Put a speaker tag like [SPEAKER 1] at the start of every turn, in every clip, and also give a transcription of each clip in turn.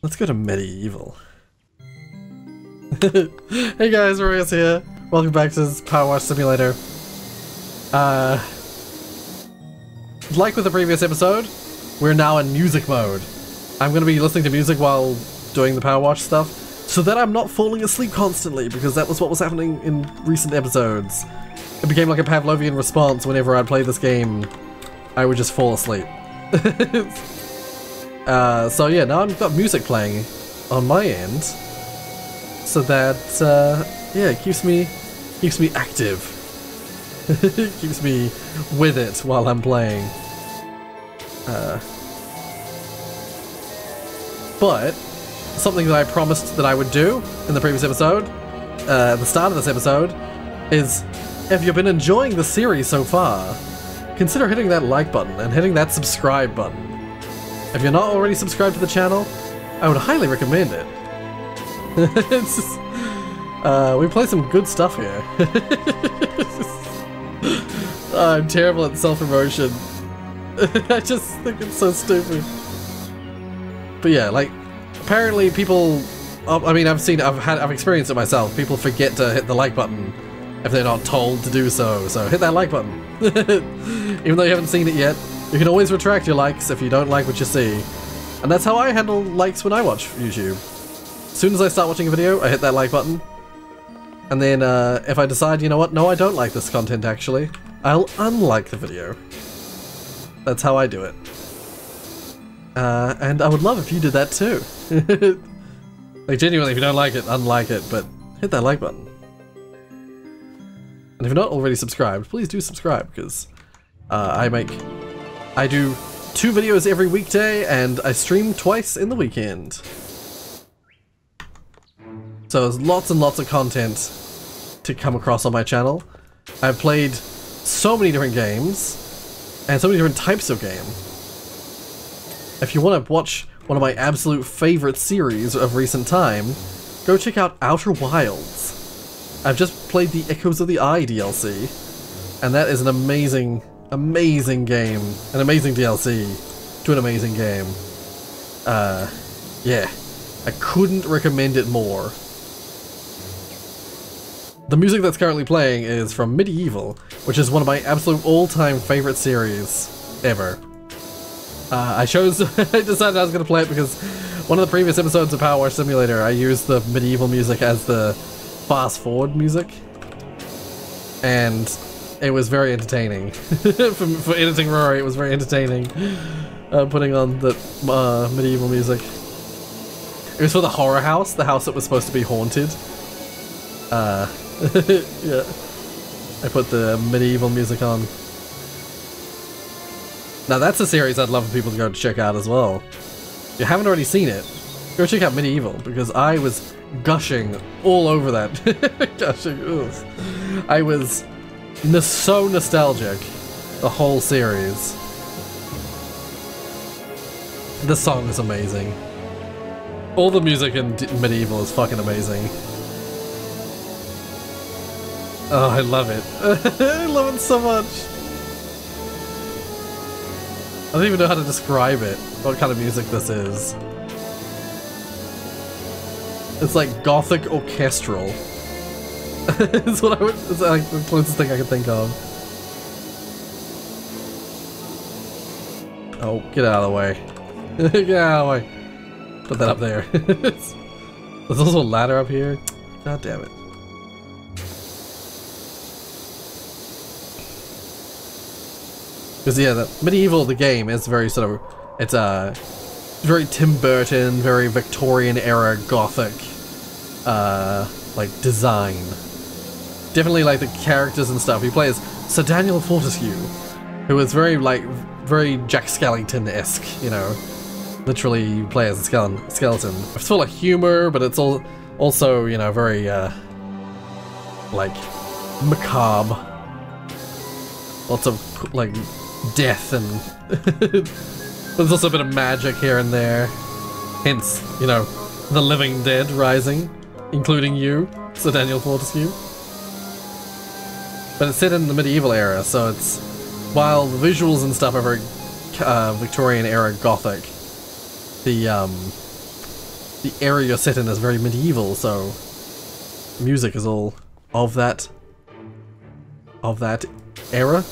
[SPEAKER 1] Let's go to Medieval. Hey guys, Rorius here. Welcome back to this PowerWash Simulator. Like with the previous episode, we're now in music mode. I'm going to be listening to music while doing the PowerWash stuff, so that I'm not falling asleep constantly, because that was what was happening in recent episodes. It became like a Pavlovian response whenever I'd play this game. I would just fall asleep. So yeah, now I've got music playing on my end, so that yeah, it keeps me active. It keeps me with it while I'm playing. But something that I promised that I would do in the previous episode, at the start of this episode, is if you've been enjoying the series so far, consider hitting that like button and hitting that subscribe button. If you're not already subscribed to the channel, I would highly recommend it. It's just, we play some good stuff here. I'm terrible at self-promotion. I just think it's so stupid. But yeah, like, apparently people, I mean, I've experienced it myself. People forget to hit the like button if they're not told to do so. So hit that like button. Even though you haven't seen it yet, you can always retract your likes if you don't like what you see. And that's how I handle likes when I watch YouTube. As soon as I start watching a video, I hit that like button. And then if I decide, you know what, no, I don't like this content actually, I'll unlike the video. That's how I do it. And I would love if you did that too. Like, genuinely, if you don't like it, unlike it, but hit that like button. And if you're not already subscribed, please do subscribe, because I do 2 videos every weekday, and I stream twice in the weekend. So there's lots and lots of content to come across on my channel. I've played so many different games, and so many different types of game. If you want to watch one of my absolute favorite series of recent time, go check out Outer Wilds. I've just played the Echoes of the Eye DLC, and that is an amazing, amazing game. An amazing DLC to an amazing game. Yeah, I couldn't recommend it more. The music that's currently playing is from Medievil, which is one of my absolute all-time favorite series ever. I decided I was going to play it because one of the previous episodes of PowerWash Simulator, I used the Medievil music as the fast-forward music, and it was very entertaining. For editing Rory, it was very entertaining putting on the Medievil music. It was for the horror house, the house that was supposed to be haunted. Yeah, I put the Medievil music on. Now that's a series I'd love for people to go check out as well. If you haven't already seen it, go check out Medievil, because I was gushing all over that. Gushing, ugh. I was so nostalgic, the whole series. The song is amazing. All the music in Medievil is fucking amazing. Oh, I love it. I love it so much. I don't even know how to describe it, what kind of music this is. It's like gothic orchestral. It's like the closest thing I can think of. Oh, get out of the way. Get out of the way. Put that up there. There's also a ladder up here. God damn it. Because yeah, the Medievil, the game, is very sort of, it's very Tim Burton, very Victorian era gothic, like design. Definitely like the characters and stuff. You play as Sir Daniel Fortescue, who is very Jack Skellington-esque, you know. Literally, you play as a skeleton. It's full of humor, but it's also, you know, very like macabre. Lots of like death, and there's also a bit of magic here and there. Hence, you know, the living dead rising, including you, Sir Daniel Fortescue. But it's set in the medieval era, so it's, while the visuals and stuff are very Victorian era gothic, the the area you're set in is very medieval, so music is all of that era.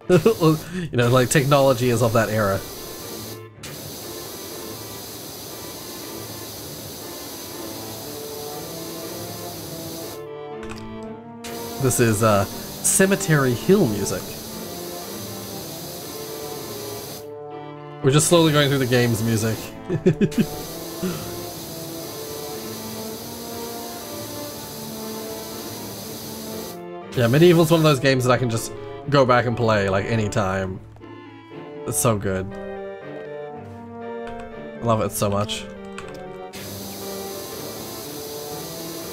[SPEAKER 1] You know, like technology is of that era. This is Cemetery Hill music. We're just slowly going through the game's music. Yeah, Medievil's one of those games that I can just go back and play, like, anytime. It's so good. I love it so much.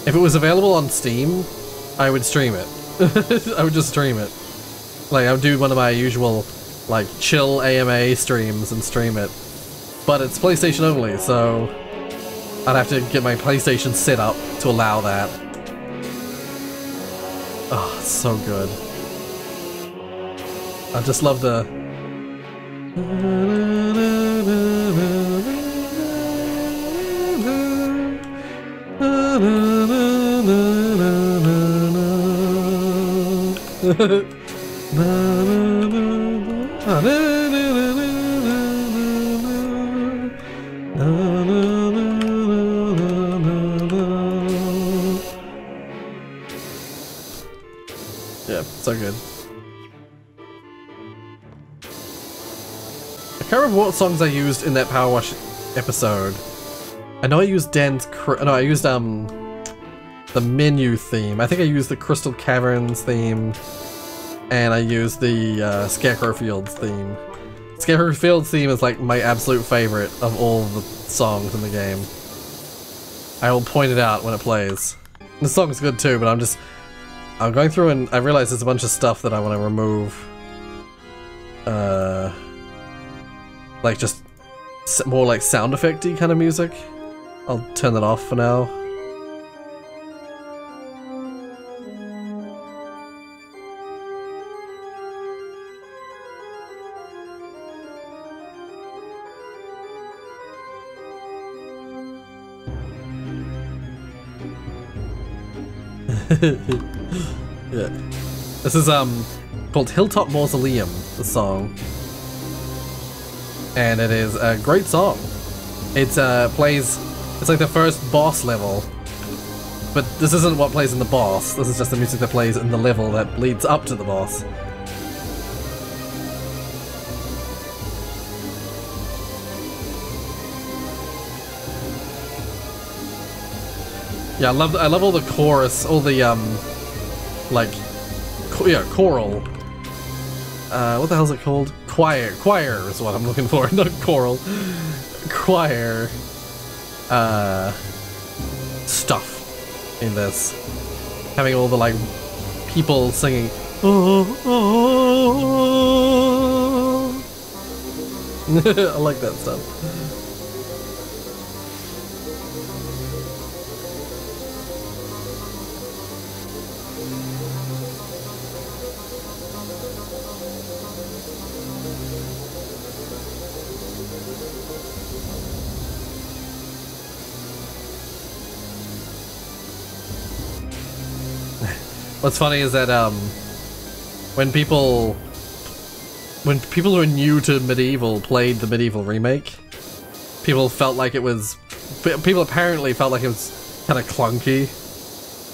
[SPEAKER 1] If it was available on Steam, I would stream it. I would just stream it. Like, I would do one of my usual, like, chill AMA streams and stream it. But it's PlayStation only, so I'd have to get my PlayStation set up to allow that. Oh, it's so good. I just love the... Yeah, so good. I can't remember what songs I used in that PowerWash episode. I know I used I used the menu theme. I think I used the Crystal Caverns theme, and I used the Scarecrow Fields theme. Scarecrow Fields theme is like my absolute favorite of all the songs in the game. I will point it out when it plays. The song's good too, but I'm going through and I realize there's a bunch of stuff that I want to remove. Like just more like sound effect-y kind of music. I'll turn that off for now. Yeah. This is called Hilltop Mausoleum, the song. And it is a great song. It plays, it's like the first boss level. But this isn't what plays in the boss, this is just the music that plays in the level that leads up to the boss. Yeah, I love all the chorus, all the like, choral. What the hell is it called? Choir is what I'm looking for, not choral. Choir stuff in this. Having all the like people singing. Oh, oh, oh. I like that stuff. What's funny is that when people who are new to Medieval played the Medieval remake, people apparently felt like it was kind of clunky,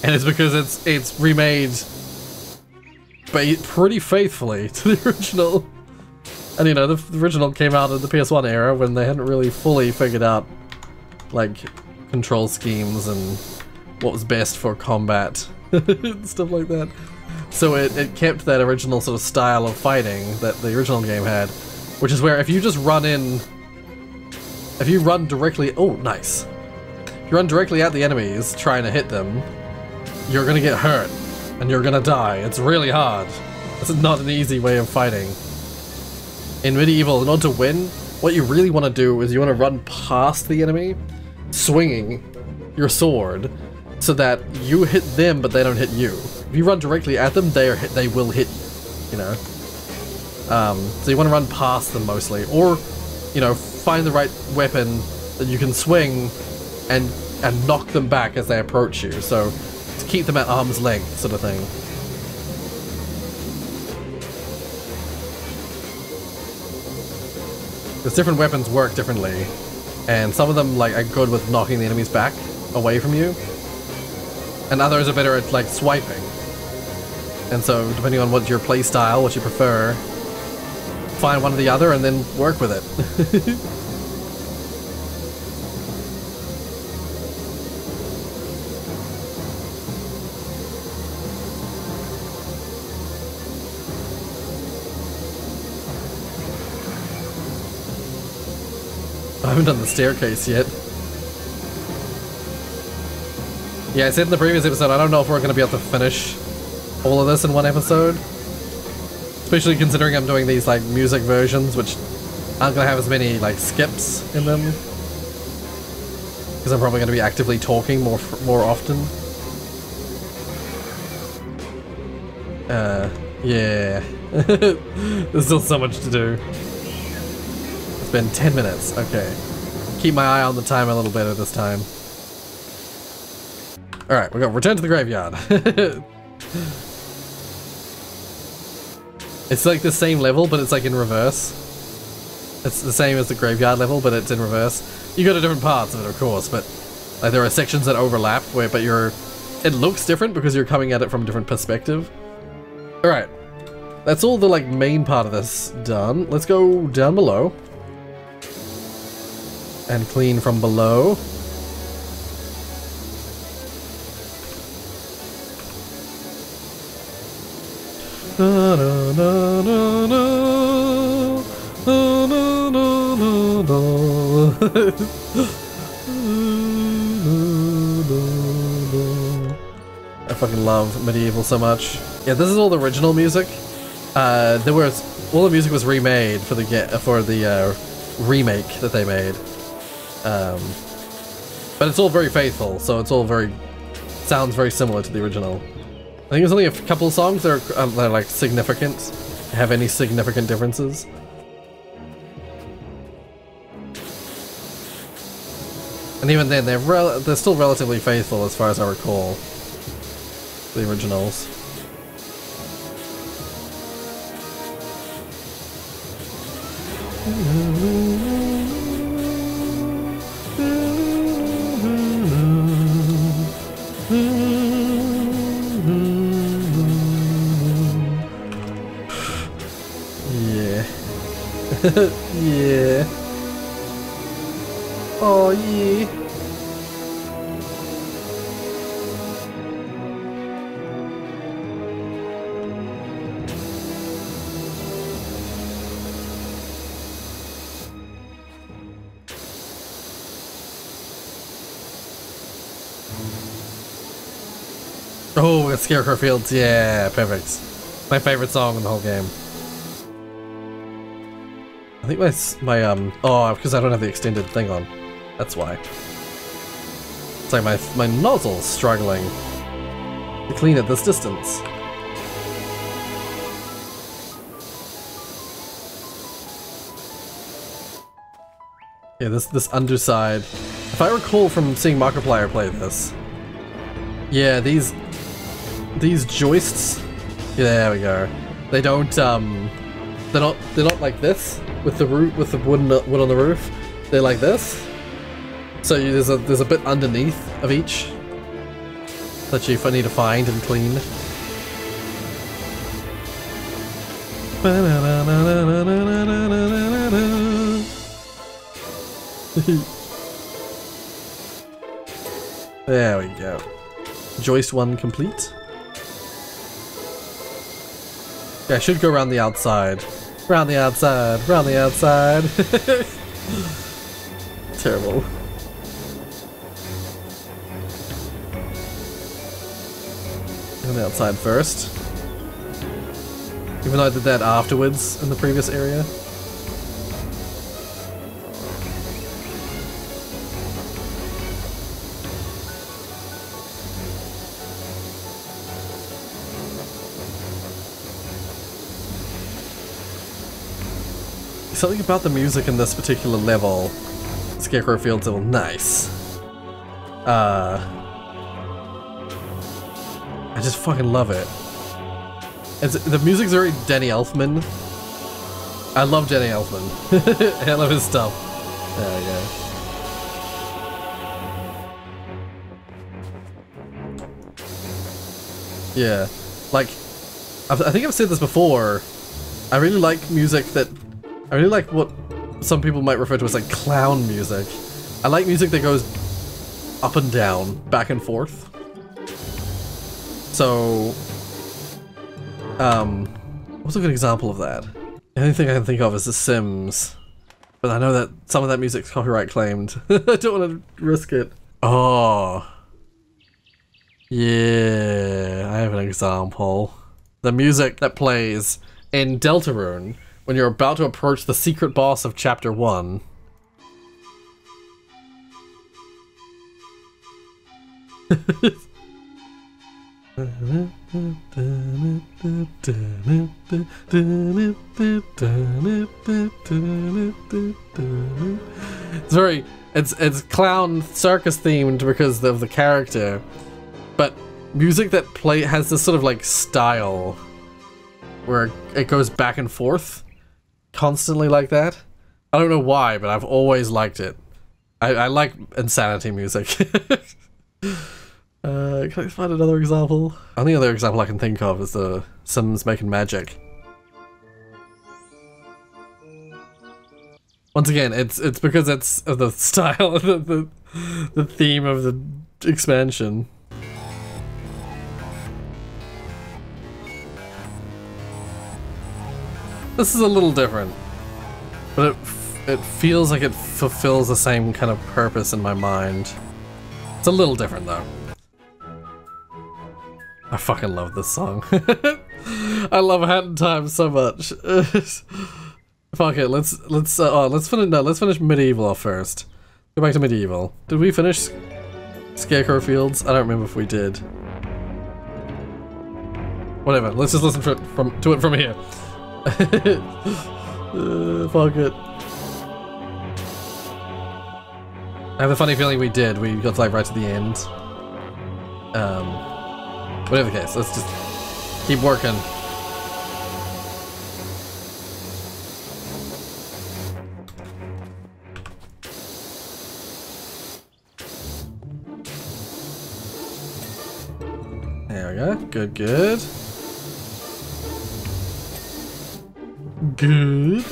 [SPEAKER 1] and it's because it's remade pretty faithfully to the original. And you know, the original came out in the PS1 era when they hadn't really fully figured out like control schemes and what was best for combat. Stuff like that. So it kept that original sort of style of fighting that the original game had, which is where if you run directly, oh nice, if you run directly at the enemies trying to hit them, you're gonna get hurt and you're gonna die. It's really hard. It's not an easy way of fighting. In Medieval, in order to win, what you really want to do is you want to run past the enemy, swinging your sword, so that you hit them, but they don't hit you. If you run directly at them, they will hit you, you know? So you want to run past them mostly, or, you know, find the right weapon that you can swing and knock them back as they approach you. So to keep them at arm's length, sort of thing. Because different weapons work differently, and some of them like are good with knocking the enemies back away from you, and others are better at like swiping. And so depending on what your play style, what you prefer, find one or the other and then work with it. I haven't done the staircase yet. Yeah, I said in the previous episode, I don't know if we're going to be able to finish all of this in one episode. Especially considering I'm doing these like music versions, which aren't going to have as many like skips in them. Because I'm probably going to be actively talking more often. Yeah. There's still so much to do. It's been 10 minutes, okay. Keep my eye on the time a little better this time. Alright, we got Return to the Graveyard. It's like the same level, but it's like in reverse. It's the same as the graveyard level, but it's in reverse. You go to different parts of it, of course, but like there are sections that overlap where, but it looks different because you're coming at it from a different perspective. Alright. That's all the like main part of this done. Let's go down below. And clean from below. Na, na, na, na, na, na, na, na, I fucking love Medieval so much. Yeah, this is all the original music. All the music was remade for the remake that they made. But it's all very faithful, so it's all sounds very similar to the original. I think there's only a couple of songs that are like significant, have any significant differences. And even then, they're still relatively faithful as far as I recall. The originals. Yeah. Oh, yeah. Oh, it's Scarecrow Fields. Yeah, perfect. My favorite song in the whole game. I think oh, because I don't have the extended thing on. That's why. It's like my nozzle's struggling to clean at this distance. Yeah, this underside. If I recall from seeing Markiplier play this, yeah, these joists. Yeah, there we go. They don't they're not like this with the roof, with the wood on the roof. They're like this. So there's a bit underneath of each that you need to find and clean. There we go. Joist 1 complete. Yeah, I should go around the outside. Round the outside, round the outside. Terrible. On the outside first. Even though I did that afterwards in the previous area. Something about the music in this particular level, Scarecrow Fields level, nice. I just fucking love it. The music's very Danny Elfman. I love Danny Elfman. I love his stuff. There we go. Yeah, like, I think I've said this before. I really like music that, I really like what some people might refer to as like clown music. I like music that goes up and down, back and forth. So, what's a good example of that? The only thing I can think of is The Sims. But I know that some of that music's copyright claimed. I don't want to risk it. Oh. Yeah, I have an example. The music that plays in Deltarune when you're about to approach the secret boss of Chapter 1. It's clown circus themed because of the character, but music that has this sort of like style where it goes back and forth constantly like that. I don't know why, but I've always liked it. I like insanity music. Can I find another example? Only other example I can think of is the Sims making magic. Once again, it's because it's the style, the theme of the expansion. This is a little different, but it feels like it fulfills the same kind of purpose in my mind. It's a little different though. I fucking love this song. I love Hat in Time so much. Fuck it, let's finish Medieval off first. Go back to Medieval. Did we finish Scarecrow Fields? I don't remember if we did. Whatever, let's just listen to it from here. Fuck it. I have a funny feeling we did. We got like right to the end. Whatever the case, let's just keep working. There we go. Good, good. Good.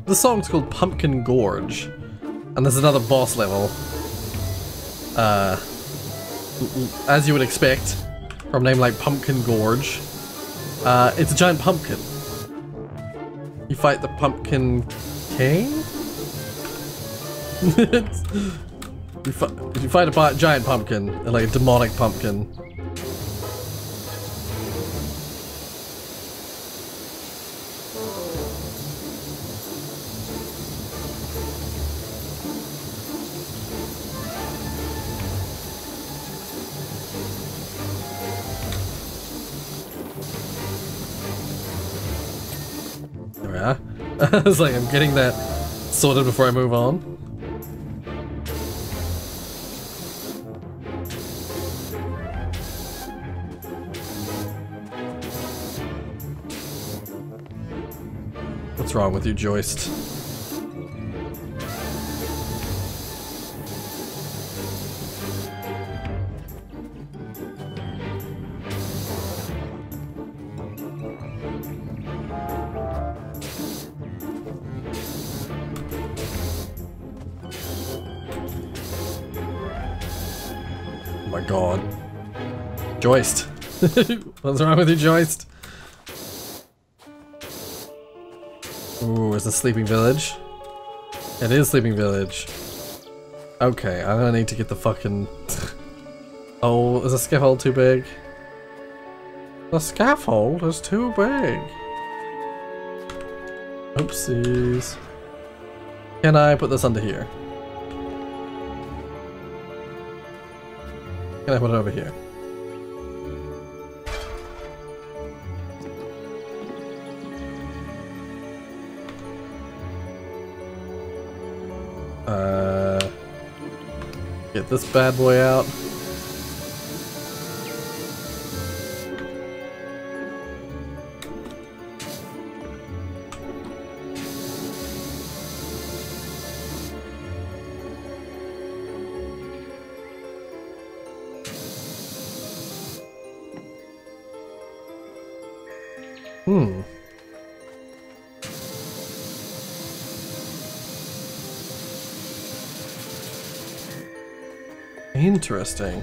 [SPEAKER 1] This song's called Pumpkin Gorge, and there's another boss level. As you would expect from a name like Pumpkin Gorge, it's a giant pumpkin. You fight the Pumpkin King? you fight a giant pumpkin, like a demonic pumpkin. I was like, I'm getting that sorted before I move on. What's wrong with you, Joist? God. Joist. What's wrong with you, Joist? Ooh, is this Sleeping Village? It is Sleeping Village. Okay, I'm gonna need to get the fucking... Oh, is the scaffold too big? The scaffold is too big. Oopsies. Can I put this under here? Can I put it over here? Get this bad boy out. Interesting.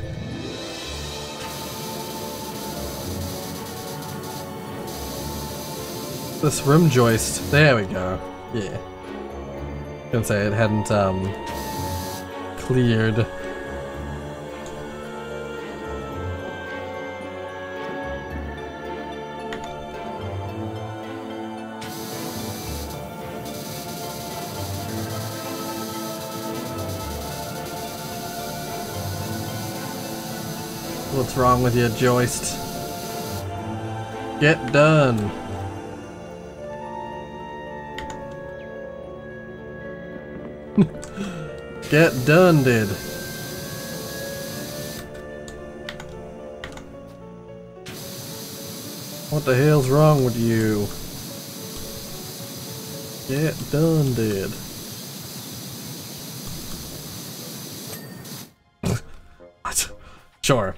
[SPEAKER 1] This rim joist. There we go. Yeah. I was gonna say it hadn't cleared. What's wrong with your joist? Get done. Get done, did. What the hell's wrong with you? Get done, did. Sure.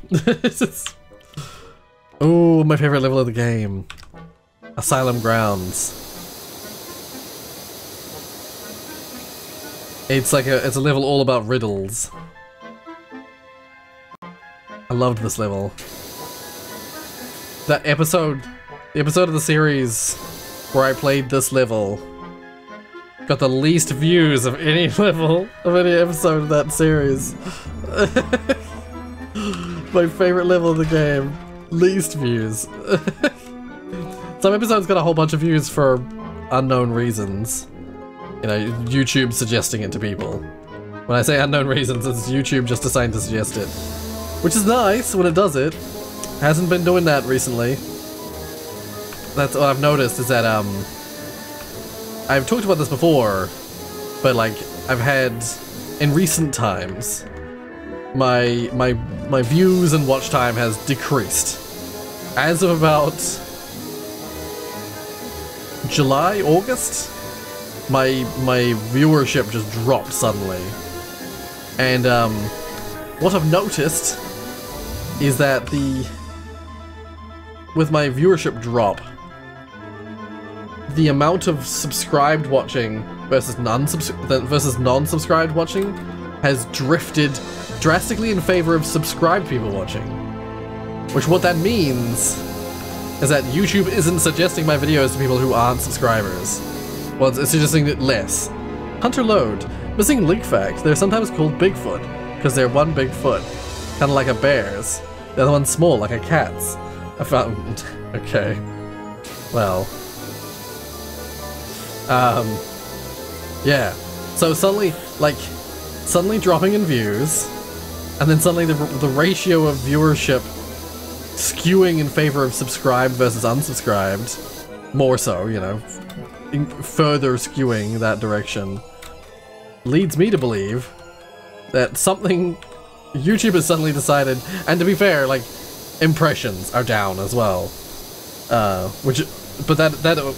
[SPEAKER 1] Oh, my favorite level of the game. Asylum Grounds. It's a level all about riddles. I loved this level. The episode of the series where I played this level got the least views of any level of any episode of that series. My favorite level of the game. Least views. Some episodes got a whole bunch of views for unknown reasons. You know, YouTube suggesting it to people. When I say unknown reasons, it's YouTube just deciding to suggest it. Which is nice when it does it. Hasn't been doing that recently. That's what I've noticed, is that, I've talked about this before, but like, I've had, in recent times, my views and watch time has decreased. As of about July, August, my viewership just dropped suddenly. And what I've noticed is that with my viewership drop, the amount of subscribed watching versus non-subscribed watching has drifted drastically in favor of subscribed people watching. Which what that means is that YouTube isn't suggesting my videos to people who aren't subscribers. Well, it's suggesting it less. Hunter Load. Missing link fact, they're sometimes called Bigfoot, because they're one big foot. Kinda like a bear's. The other one's small, like a cat's. I found... okay. Well... yeah. So suddenly dropping in views, and then suddenly the ratio of viewership skewing in favor of subscribed versus unsubscribed, more so, you know, further skewing that direction, leads me to believe that something YouTube has suddenly decided, and to be fair, like, impressions are down as well, but that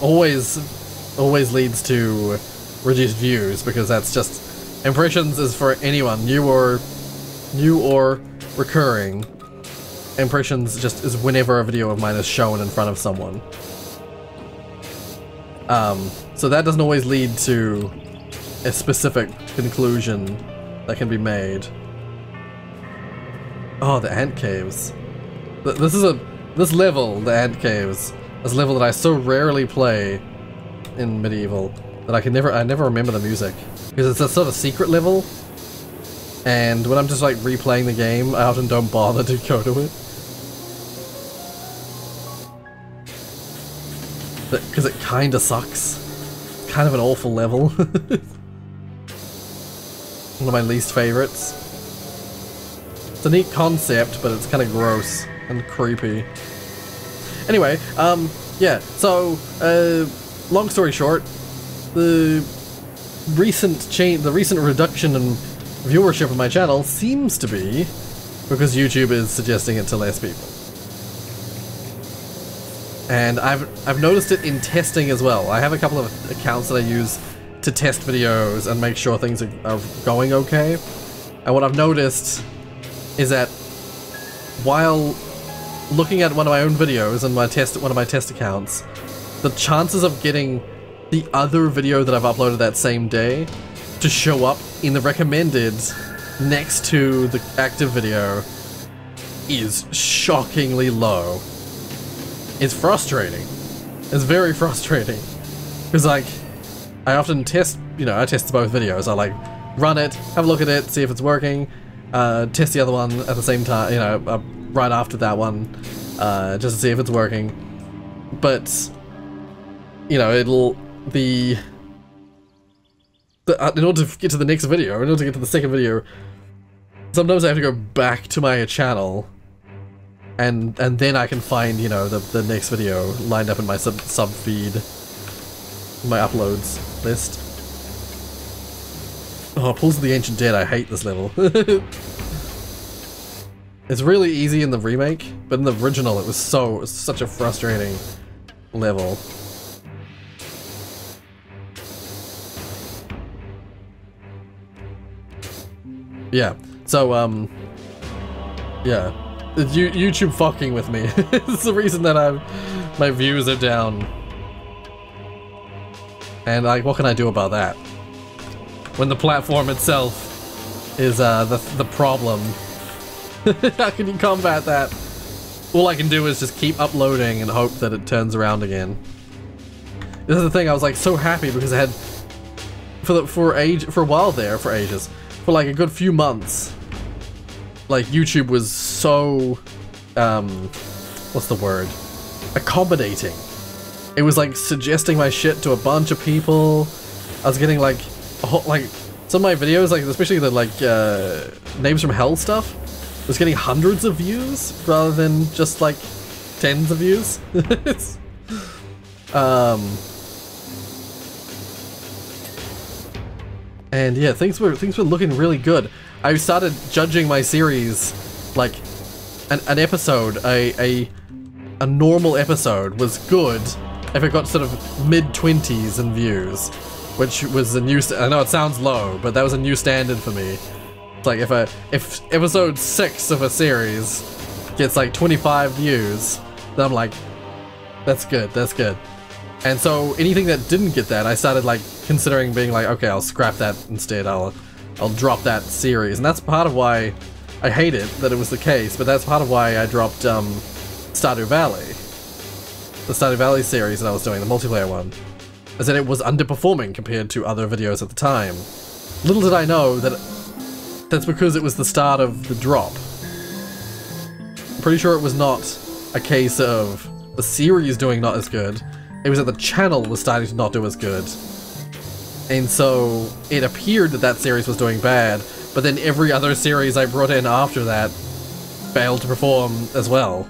[SPEAKER 1] always leads to reduced views, because that's just, impressions is for anyone, new or recurring. Impressions just is whenever a video of mine is shown in front of someone. So that doesn't always lead to a specific conclusion that can be made. Oh, the ant caves. This level, the ant caves, is a level that I so rarely play in Medieval that I never remember the music, because it's a sort of secret level, and when I'm just like replaying the game, I often don't bother to go to it, because it kinda sucks. It's kind of an awful level. One of my least favorites. It's a neat concept, but it's kind of gross and creepy. Anyway, yeah, so, long story short, the recent reduction in viewership of my channel seems to be because YouTube is suggesting it to less people. And I've noticed it in testing as well. I have a couple of accounts that I use to test videos and make sure things are going okay. And what I've noticed is that while looking at one of my own videos and one of my test accounts, the chances of getting the other video that I've uploaded that same day to show up in the recommended next to the active video is shockingly low. It's frustrating. It's very frustrating. Because, like, I often test, you know, I test both videos. I, like, run it, have a look at it, see if it's working, test the other one at the same time, you know, right after that one, just to see if it's working. But, you know, in order to get to the next video, in order to get to the second video, sometimes I have to go back to my channel, and then I can find, you know, the next video lined up in my sub feed, my uploads list. Oh, Pools of the Ancient Dead, I hate this level. It's really easy in the remake, but in the original it was such a frustrating level. Yeah, so, yeah. YouTube fucking with me. It's the reason that my views are down. And, like, what can I do about that? When the platform itself is, the problem. How can you combat that? All I can do is just keep uploading and hope that it turns around again. This is the thing, I was, like, so happy because I had, for a while there, for ages, for like a good few months, like, YouTube was so, what's the word? Accommodating. It was like suggesting my shit to a bunch of people. I was getting like, some of my videos, like, especially the, like, Names from Hell stuff, was getting hundreds of views rather than just like tens of views. And yeah, things were looking really good. I started judging my series like an episode, a normal episode was good if it got sort of mid-20s in views, which was a new. I know it sounds low, but that was a new standard for me. It's like if episode 6 of a series gets like 25 views, then I'm like, that's good, that's good. And so anything that didn't get that, I started like considering being like, okay, I'll scrap that instead. I'll drop that series, and that's part of why I hate it that it was the case. But that's part of why I dropped Stardew Valley, the Stardew Valley series that I was doing, the multiplayer one, is that it was underperforming compared to other videos at the time. Little did I know that that's because it was the start of the drop. I'm pretty sure it was not a case of the series doing not as good. It was that the channel was starting to not do as good. And so it appeared that series was doing bad, but then every other series I brought in after that failed to perform as well.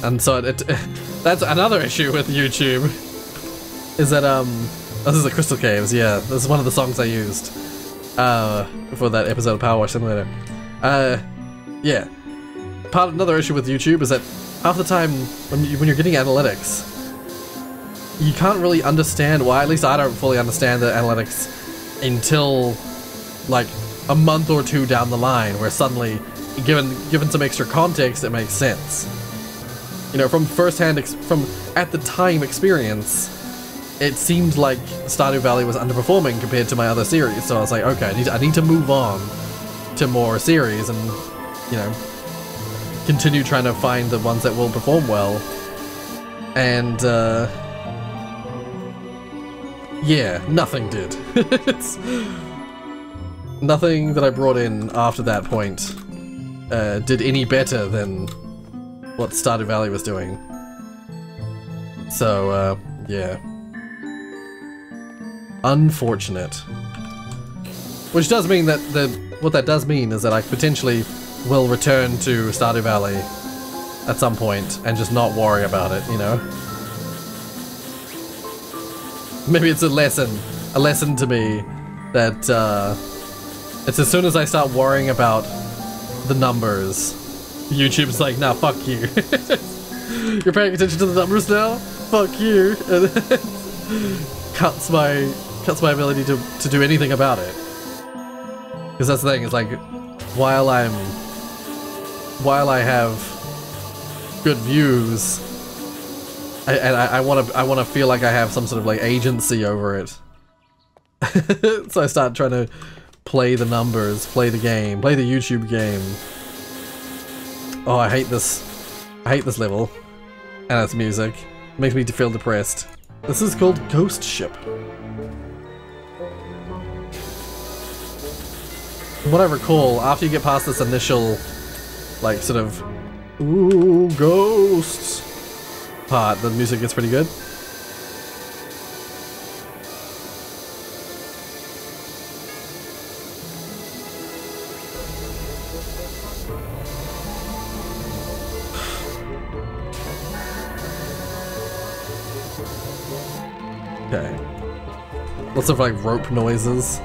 [SPEAKER 1] And so that's another issue with YouTube, is that, this is the Crystal Caves, yeah, this is one of the songs I used, for that episode of PowerWash Simulator. Yeah. Another issue with YouTube is that half the time, when you're getting analytics, you can't really understand why, at least I don't fully understand the analytics until like a month or two down the line, where suddenly, given some extra context, it makes sense. You know, from first-hand, from at the time experience, it seemed like Stardew Valley was underperforming compared to my other series, so I was like, okay, I need to move on to more series and, you know, continue trying to find the ones that will perform well. And, yeah, nothing did. Nothing that I brought in after that point did any better than what Stardew Valley was doing. So, yeah. Unfortunate. Which does mean that what that does mean is that I potentially will return to Stardew Valley at some point and just not worry about it, you know? Maybe it's a lesson to me that it's as soon as I start worrying about the numbers, YouTube's like, nah, fuck you. You're paying attention to the numbers now? Fuck you. And cuts my ability to do anything about it. Because that's the thing, it's like, while I have good views, I want to feel like I have some sort of like agency over it. So I start trying to play the numbers, play the game, play the YouTube game. Oh, I hate this level and its music. It makes me feel depressed. This is called Ghost Ship. From what I recall, after you get past this initial, like, sort of, ooh, ghosts part, the music gets pretty good. Okay. Lots of, like, rope noises.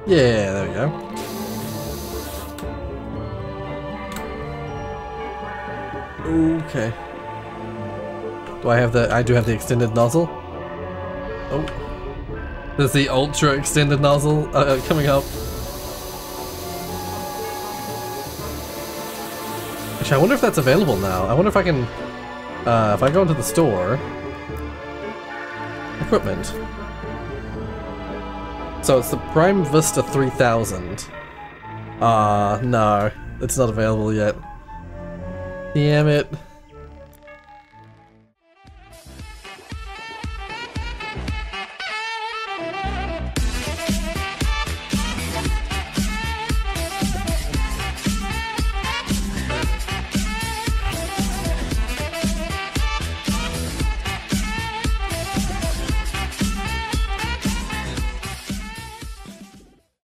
[SPEAKER 1] Yeah, there we go. Okay. Do I have the... I do have the extended nozzle. Oh. There's the ultra extended nozzle coming up. Actually, I wonder if that's available now. I wonder if I can... if I go into the store... Equipment. So it's the Prime Vista 3000. No, it's not available yet. Damn it.